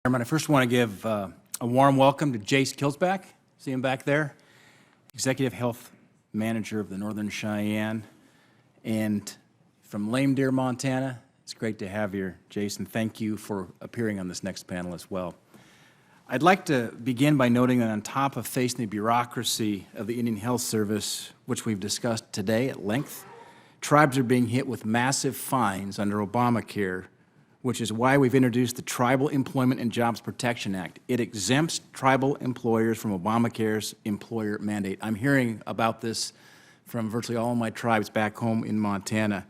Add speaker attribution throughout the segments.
Speaker 1: Chairman, I first want to give a warm welcome to Jace Kilsback. See him back there? Executive Health Manager of the Northern Cheyenne. And from Lame Deer, Montana, it's great to have you, Jason. Thank you for appearing on this next panel as well. I'd like to begin by noting that on top of facing the bureaucracy of the Indian Health Service, which we've discussed today at length, tribes are being hit with massive fines under Obamacare, which is why we've introduced the Tribal Employment and Jobs Protection Act. It exempts tribal employers from Obamacare's employer mandate. I'm hearing about this from virtually all of my tribes back home in Montana.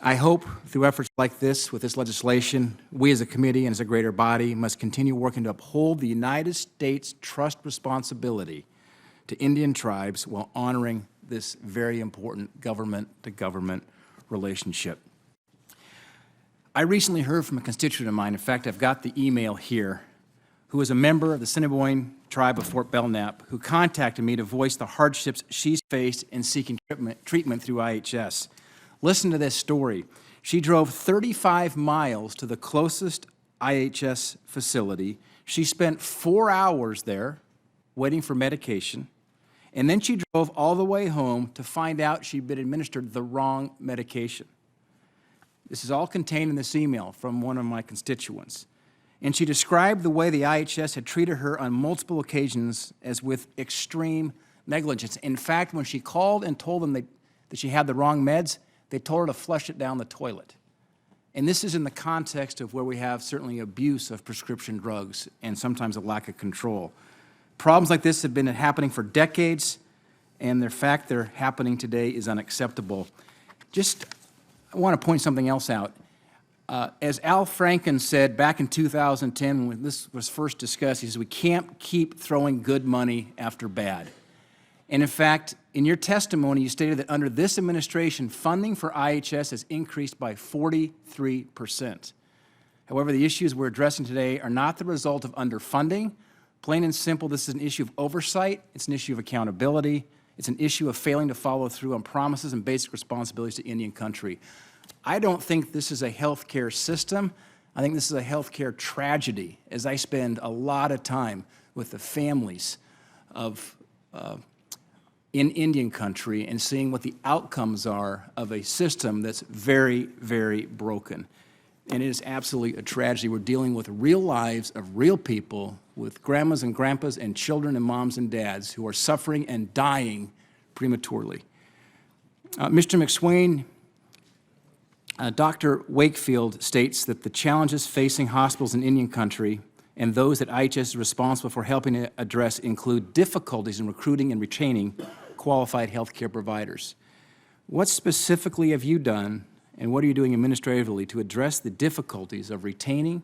Speaker 1: I hope through efforts like this, with this legislation, we as a committee and as a greater body must continue working to uphold the United States trust responsibility to Indian tribes while honoring this very important government-to-government relationship. I recently heard from a constituent of mine, in fact, I've got the email here, who is a member of the Assiniboine tribe of Fort Belknap, who contacted me to voice the hardships she's faced in seeking treatment through IHS. Listen to this story. She drove 35 miles to the closest IHS facility. She spent 4 hours there waiting for medication, and then she drove all the way home to find out she'd been administered the wrong medication. This is all contained in this email from one of my constituents. And she described the way the IHS had treated her on multiple occasions as with extreme negligence. In fact, when she called and told them that she had the wrong meds, they told her to flush it down the toilet. And this is in the context of where we have certainly abuse of prescription drugs and sometimes a lack of control. Problems like this have been happening for decades, and the fact they're happening today is unacceptable. I want to point something else out. As Al Franken said back in 2010 when this was first discussed, he said, we can't keep throwing good money after bad. And in fact, in your testimony, you stated that under this administration, funding for IHS has increased by 43%. However, the issues we're addressing today are not the result of underfunding. Plain and simple, this is an issue of oversight. It's an issue of accountability. It's an issue of failing to follow through on promises and basic responsibilities to Indian country. I don't think this is a healthcare system. I think this is a healthcare tragedy, as I spend a lot of time with the families of in Indian country and seeing what the outcomes are of a system that's very, very broken. And it is absolutely a tragedy. We're dealing with real lives of real people, with grandmas and grandpas and children and moms and dads who are suffering and dying prematurely. Mr. McSwain, Dr. Wakefield states that the challenges facing hospitals in Indian country and those that IHS is responsible for helping to address include difficulties in recruiting and retaining qualified healthcare providers. What specifically have you done, and what are you doing administratively to address the difficulties of retaining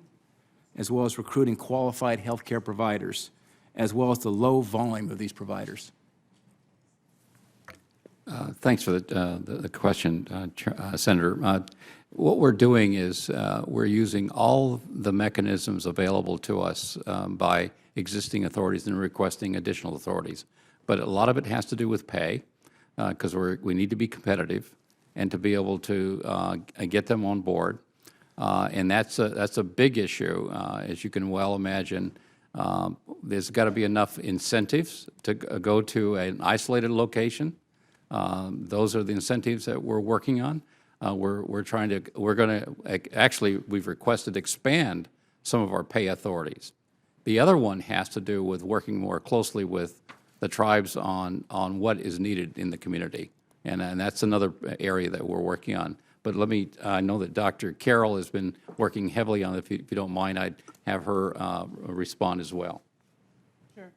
Speaker 1: as well as recruiting qualified healthcare providers, as well as the low volume of these providers?
Speaker 2: Thanks for the question, Senator. What we're doing is we're using all the mechanisms available to us by existing authorities and requesting additional authorities. But a lot of it has to do with pay, because we need to be competitive and to be able to get them on board. And that's a big issue, as you can well imagine. There's got to be enough incentives to go to an isolated location. Those are the incentives that we're working on. We've requested expand some of our pay authorities. The other one has to do with working more closely with the tribes on what is needed in the community. And that's another area that we're working on. But I know that Dr. Carroll has been working heavily on it. If you don't mind, I'd have her respond as well.
Speaker 3: Sure.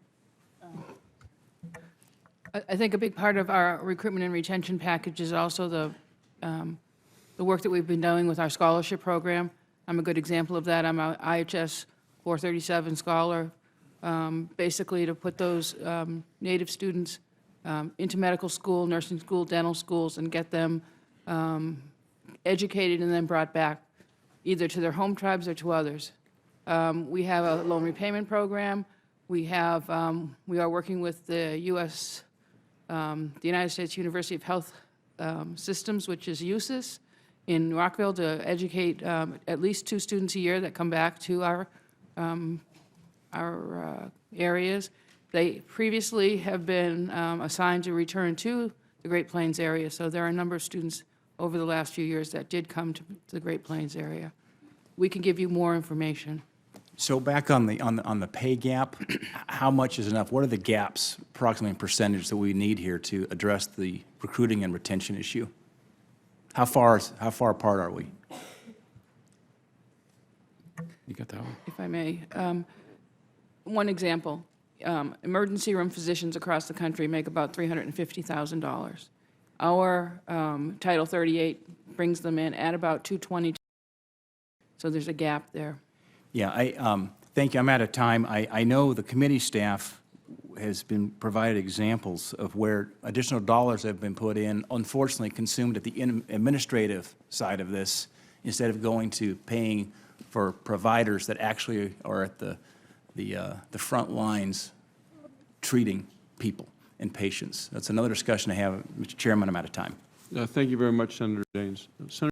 Speaker 3: I think a big part of our recruitment and retention package is also the work that we've been doing with our scholarship program. I'm a good example of that. I'm an IHS 437 scholar, basically to put those Native students into medical school, nursing school, dental schools, and get them educated and then brought back either to their home tribes or to others. We have a loan repayment program. We are working with the United States University of Health Systems, which is USIS, in Rockville to educate at least 2 students a year that come back to our areas. They previously have been assigned to return to the Great Plains area, so there are a number of students over the last few years that did come to the Great Plains area. We can give you more information.
Speaker 1: So back on the pay gap, how much is enough? What are the gaps, approximately in percentage, that we need here to address the recruiting and retention issue? How far apart are we?
Speaker 2: You got that one?
Speaker 3: If I may. One example, emergency room physicians across the country make about $350,000. Our Title 38 brings them in at about $220,000, so there's a gap there.
Speaker 1: Yeah, thank you. I'm out of time. I know the committee staff has been provided examples of where additional dollars have been put in, unfortunately consumed at the administrative side of this, instead of going to paying for providers that actually are at the front lines treating people and patients. That's another discussion to have. Mr. Chairman, I'm out of time.
Speaker 4: Thank you very much, Senator Daines. Senator